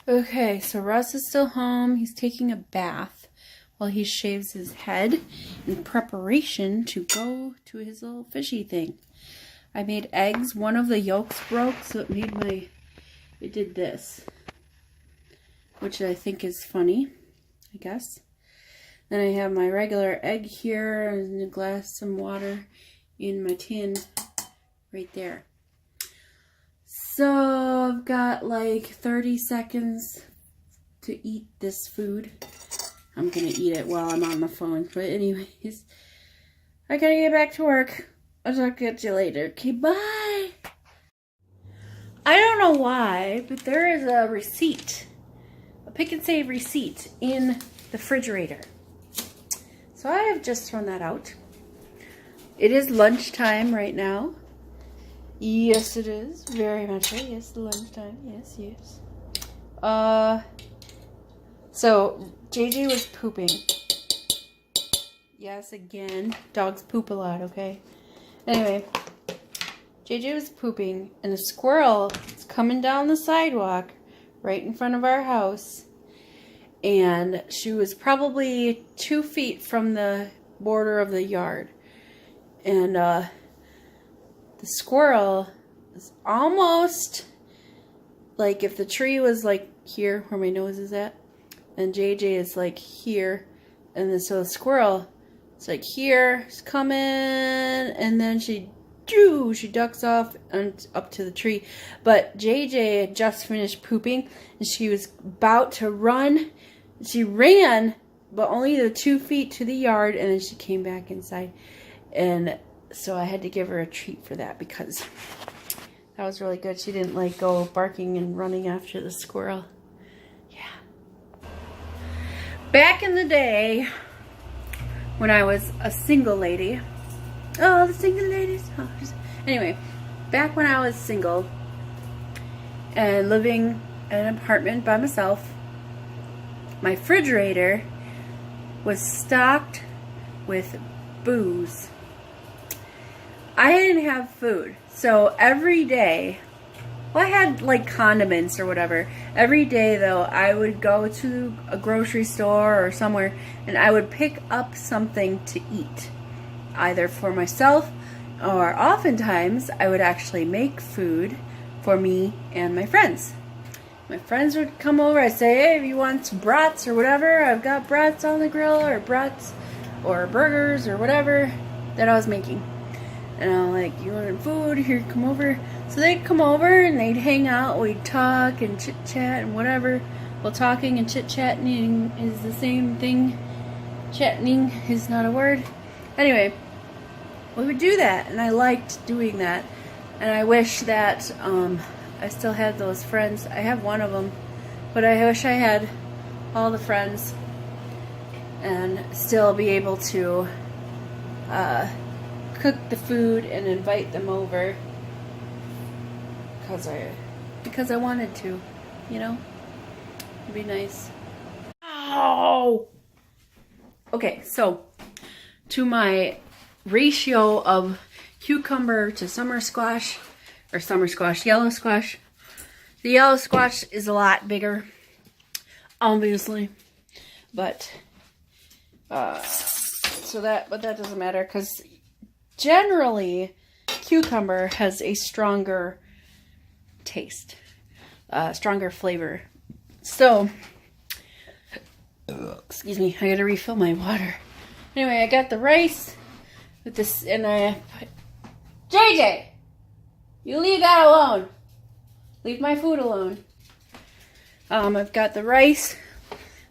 Okay, so Russ is still home. He's taking a bath while he shaves his head in preparation to go to his little fishy thing. I made eggs. One of the yolks broke, so it did this, which I think is funny, I guess. Then I have my regular egg here and a glass, some water in my tin right there. So I've got like 30 seconds to eat this food. I'm gonna eat it while I'm on the phone. But anyways, I gotta get back to work. I'll talk to you later. Okay, bye. I don't know why, but there is a receipt, a Pick and Save receipt in the refrigerator. So I have just thrown that out. It is lunchtime right now. Yes, it is. Very much so. Yes, lunchtime. Yes, yes. So JJ was pooping. Yes, again. Dogs poop a lot, okay? Anyway, JJ was pooping, and a squirrel is coming down the sidewalk right in front of our house. And she was probably 2 feet from the border of the yard. And, the squirrel is almost like if the tree was like here where my nose is at, and JJ is like here, and then so the squirrel is like here, she's coming, and then she ducks off and up to the tree. But JJ had just finished pooping and she was about to run. She ran, but only the 2 feet to the yard, and then she came back inside. And so I had to give her a treat for that because that was really good. She didn't like go barking and running after the squirrel. Yeah. Back in the day when I was a single lady. Oh, the single ladies. Oh, anyway, back when I was single and living in an apartment by myself, my refrigerator was stocked with booze. I didn't have food, so every day, well, I had like condiments or whatever. Every day though, I would go to a grocery store or somewhere and I would pick up something to eat, either for myself or oftentimes I would actually make food for me and my friends. My friends would come over, I'd say, hey, if you want some brats or whatever, I've got brats on the grill, or brats or burgers or whatever that I was making. And I'm like, you want food? Here, come over. So they'd come over and they'd hang out. We'd talk and chit-chat and whatever. Well, talking and chit-chatting is the same thing. Chatting is not a word. Anyway, we would do that, and I liked doing that. And I wish that I still had those friends. I have one of them, but I wish I had all the friends and still be able to cook the food and invite them over because I wanted to, you know? It'd be nice. Ow! Okay, so to my ratio of cucumber to summer squash, or summer squash, yellow squash. The yellow squash is a lot bigger, obviously, but that doesn't matter because generally cucumber has a stronger taste, stronger flavor. So, excuse me, I gotta refill my water. Anyway, I got the rice with this, and JJ, you leave that alone. Leave my food alone. I've got the rice,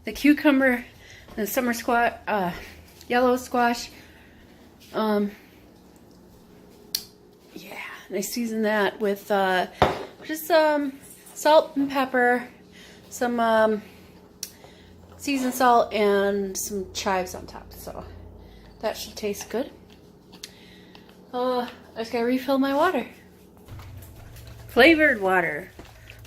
the cucumber, the summer squash, yellow squash. Yeah, and I season that with just salt and pepper, some seasoned salt, and some chives on top. So that should taste good. I just gotta refill my water. Flavored water.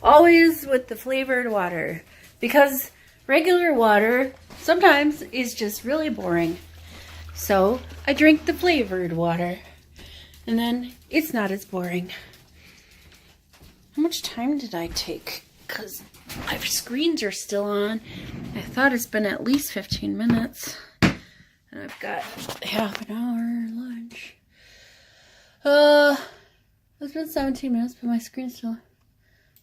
Always with the flavored water. Because regular water sometimes is just really boring. So I drink the flavored water. And then it's not as boring. How much time did I take? Because My screens are still on. I thought it's been at least 15 minutes. And I've got half an hour lunch. It's been 17 minutes, but my screen's still on.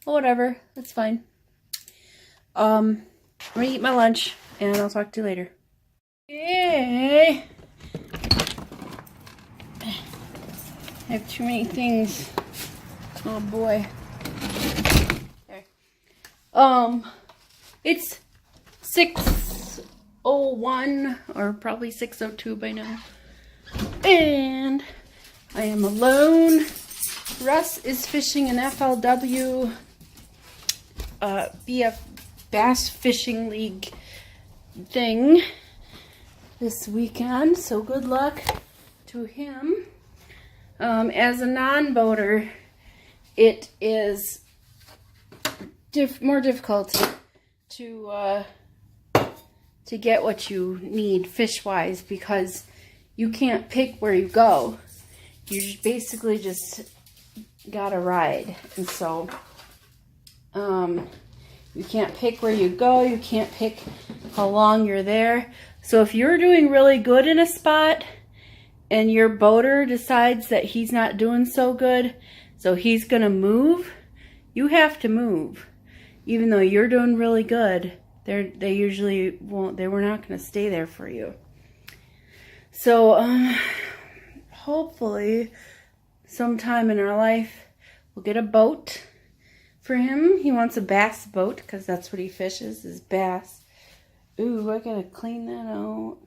Well, whatever. That's fine. I'm gonna eat my lunch, and I'll talk to you later. Yay! I have too many things. Oh boy. There. It's 6:01 or probably 6:02 by now. And I am alone. Russ is fishing an FLW BF Bass Fishing League thing this weekend, so good luck to him. As a non-boater, it is more difficult to get what you need fish-wise because you can't pick where you go. You basically just gotta ride, and so you can't pick where you go. You can't pick how long you're there. So if you're doing really good in a spot and your boater decides that he's not doing so good, so he's gonna move, you have to move. Even though you're doing really good, they usually won't. They were not gonna stay there for you. So hopefully sometime in our life we'll get a boat for him. He wants a bass boat because that's what he fishes, is bass. Ooh, I gotta clean that out.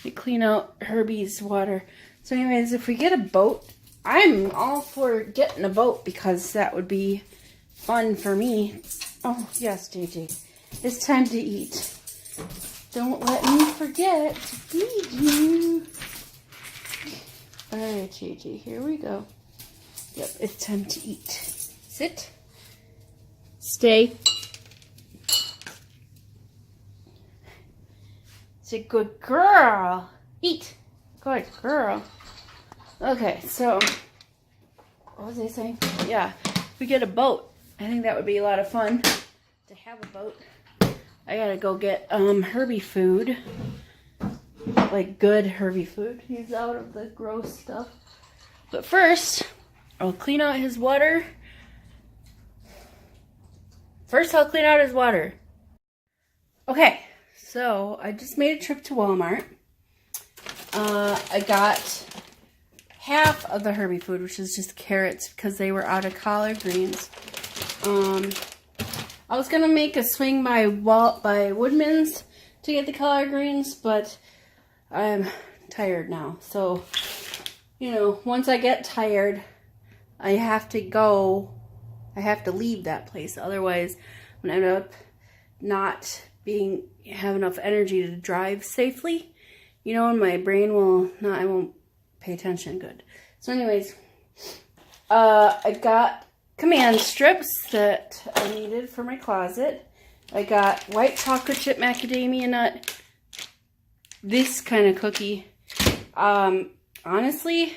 We clean out Herbie's water. So anyways, if we get a boat, I'm all for getting a boat because that would be fun for me. Oh, yes, JJ. It's time to eat. Don't let me forget to feed you. All right, JJ, here we go. Yep, it's time to eat. Sit. Stay. It's a good girl. Eat. Good girl. Okay, so what was I saying? Yeah, if we get a boat, I think that would be a lot of fun to have a boat. I gotta go get Herbie food. Like good Herbie food. He's out of the gross stuff. But first, I'll clean out his water. Okay, so I just made a trip to Walmart. I got half of the Herbie food, which is just carrots, because they were out of collard greens. I was gonna make a swing by Woodman's to get the collard greens, but I'm tired now. So, you know, once I get tired, I have to leave that place. Otherwise, I'm gonna end up not have enough energy to drive safely. You know, and my brain I won't pay attention good. So anyways, I got command strips that I needed for my closet. I got white chocolate chip macadamia nut, this kind of cookie. Honestly,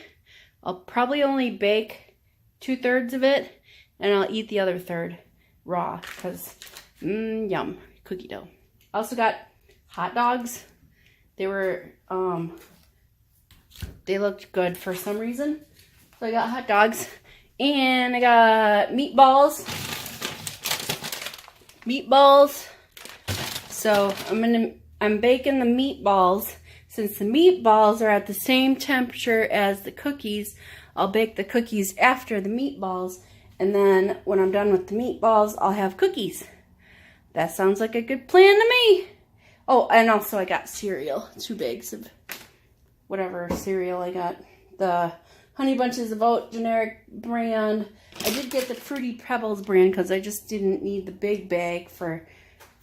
I'll probably only bake 2/3 of it, and I'll eat the other third raw, because, yum, cookie dough. I also got hot dogs. They were, they looked good for some reason. So I got hot dogs. And I got meatballs. So I'm baking the meatballs. Since the meatballs are at the same temperature as the cookies, I'll bake the cookies after the meatballs. And then when I'm done with the meatballs, I'll have cookies. That sounds like a good plan to me. Oh, and also I got cereal. 2 bags of whatever cereal I got. The Honey Bunches of Oat generic brand. I did get the Fruity Pebbles brand because I just didn't need the big bag for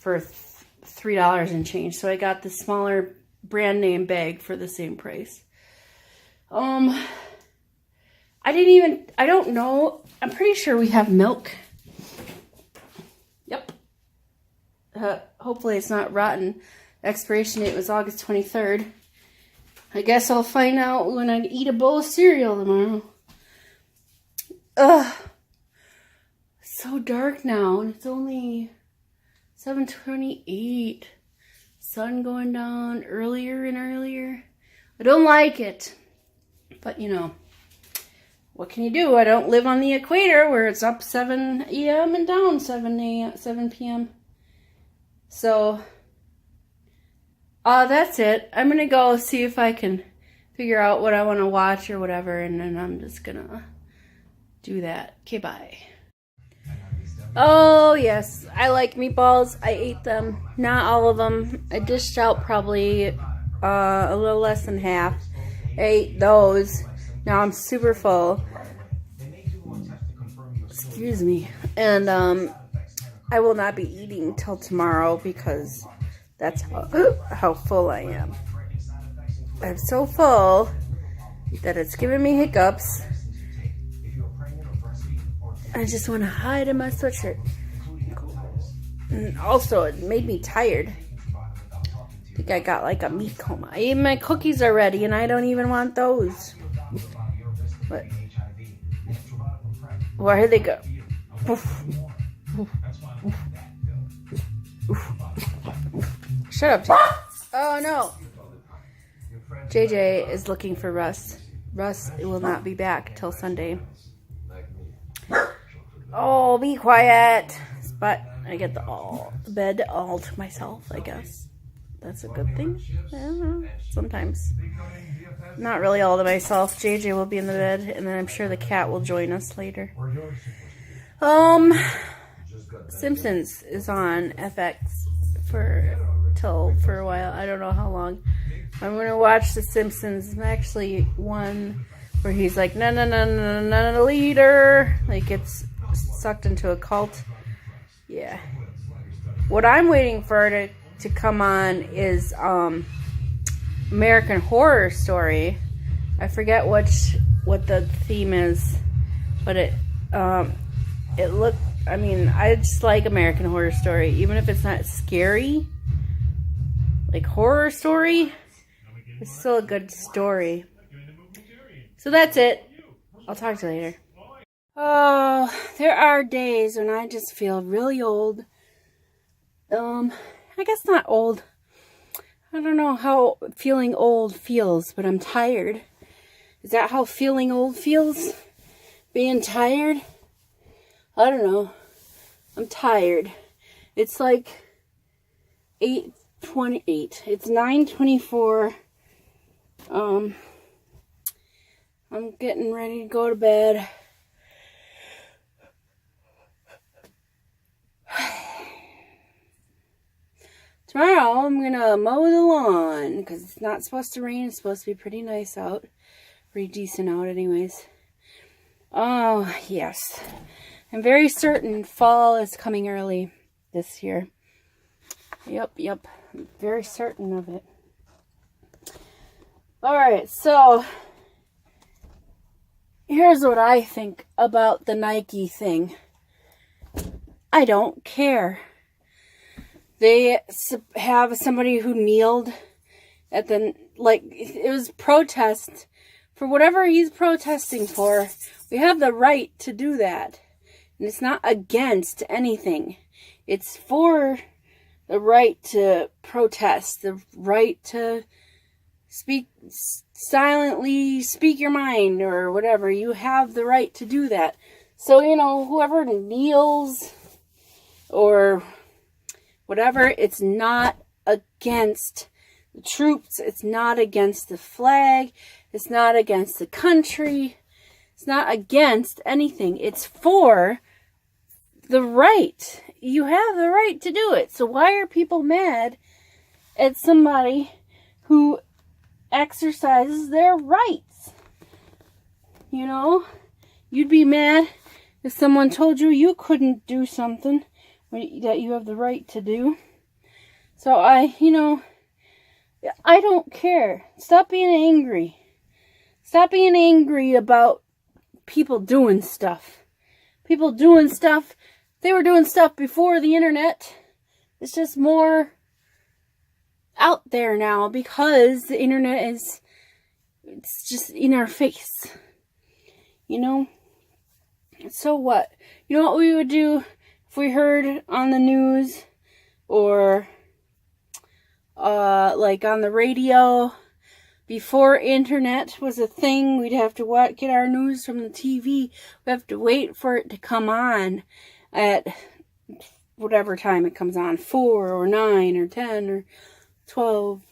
$3 and change. So I got the smaller brand name bag for the same price. I don't know. I'm pretty sure we have milk. Yep. Hopefully it's not rotten. Expiration date was August 23rd. I guess I'll find out when I eat a bowl of cereal tomorrow. So so dark now, and it's only 7:28. Sun going down earlier and earlier. I don't like it. But, you know, what can you do? I don't live on the equator where it's up 7 a.m. and down 7 p.m. So, that's it. I'm going to go see if I can figure out what I want to watch or whatever, and then I'm just going to do that. Okay, bye. Oh, yes. I like meatballs. I ate them. Not all of them. I dished out probably a little less than half. I ate those. Now I'm super full. Excuse me. And I will not be eating till tomorrow because that's how full I am. I'm so full that it's giving me hiccups. I just want to hide in my sweatshirt. And also, it made me tired. I think I got like a meat coma. Even my cookies are ready, and I don't even want those. But where they go? Shut up, JJ. Oh no. JJ is looking for Russ. Russ will not be back till Sunday. Oh, be quiet. But I get the bed all to myself, I guess. That's a good thing. I don't know. Sometimes. Not really all to myself. JJ will be in the bed, and then I'm sure the cat will join us later. Simpsons is on FX for a while. I don't know how long. I'm gonna watch The Simpsons. Actually, one where he's like, no, leader. Like, it's sucked into a cult. Yeah. What I'm waiting for to come on is American Horror Story. I forget what the theme is, but it looked. I mean, I just like American Horror Story, even if it's not scary. Like horror story, it's still a good story. So that's it. I'll talk to you later. Oh, there are days when I just feel really old. I guess not old. I don't know how feeling old feels, but I'm tired. Is that how feeling old feels? Being tired? I don't know. I'm tired. It's like 8:28. It's 9:24. I'm getting ready to go to bed. Tomorrow I'm gonna mow the lawn because it's not supposed to rain. It's supposed to be pretty nice out. Pretty decent out anyways. Oh, yes. I'm very certain fall is coming early this year. Yep. I'm very certain of it. Alright, so here's what I think about the Nike thing. I don't care. They have somebody who kneeled at the, it was protest. For whatever he's protesting for, we have the right to do that. And it's not against anything. It's for the right to protest, the right to silently speak your mind or whatever. You have the right to do that. So, whoever kneels or whatever, it's not against the troops. It's not against the flag. It's not against the country. It's not against anything. It's for the right. You have the right to do it. So why are people mad at somebody who exercises their rights? You'd be mad if someone told you couldn't do something that you have the right to do. So I don't care. Stop being angry. Stop being angry about people doing stuff. People doing stuff. They were doing stuff before the internet. It's just more out there now because the internet it's just in our face. So what? You know what we would do if we heard on the news or like on the radio before internet was a thing? We'd have to get our news from the TV. We have to wait for it to come on at whatever time it comes on, 4 or 9 or 10 or 12.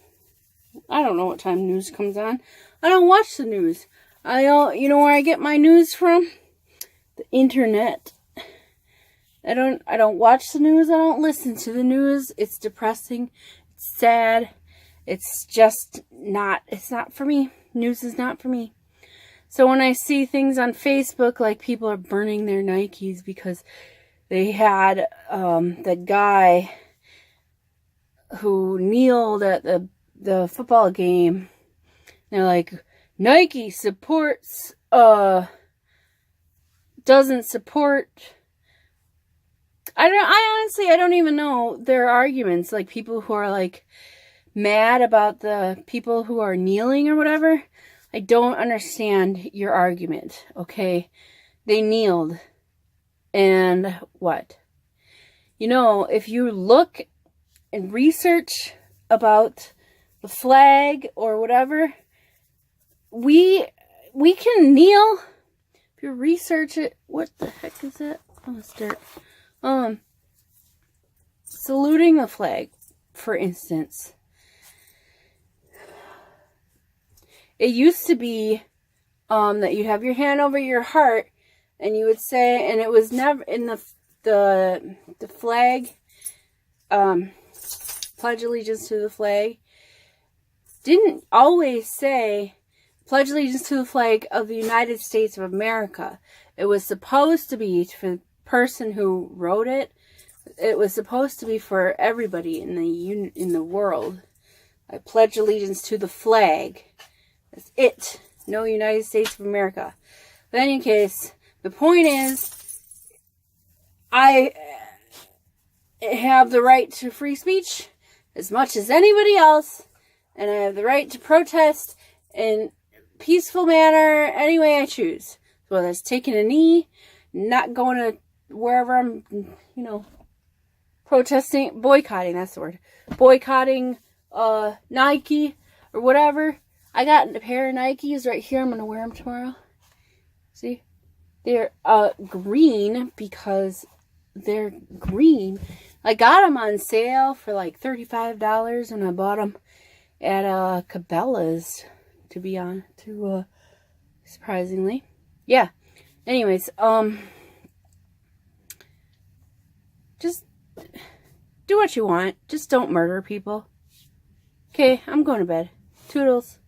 I don't know what time news comes on. I don't watch the news. You know where I get my news from? The internet. I don't watch the news. I don't listen to the news. It's depressing. It's sad. It's not for me. News is not for me. So when I see things on Facebook, like people are burning their Nikes because they had the guy who kneeled at the football game. They're like, Nike supports, doesn't support. I honestly don't even know their arguments. Like people who are like mad about the people who are kneeling or whatever. I don't understand your argument, okay? They kneeled. And what? You know, if you look and research about the flag or whatever, we can kneel. If you research it, what the heck is that? Oh, it's dirt. Saluting the flag, for instance. It used to be that you have your hand over your heart and you would say, and it was never in the flag, pledge allegiance to the flag, didn't always say pledge allegiance to the flag of the United States of America. It was supposed to be for the person who wrote it. It was supposed to be for everybody in the world. I pledge allegiance to the flag. That's it. No United States of America. But in any case, the point is, I have the right to free speech as much as anybody else, and I have the right to protest in peaceful manner any way I choose. So whether it's taking a knee, not going to wherever I'm, protesting, boycotting, that's the word. Boycotting Nike or whatever. I got a pair of Nikes right here. I'm going to wear them tomorrow. See? They're green because they're green. I got them on sale for like $35 and I bought them at Cabela's, surprisingly. Yeah. Anyways, just do what you want. Just don't murder people. Okay, I'm going to bed. Toodles.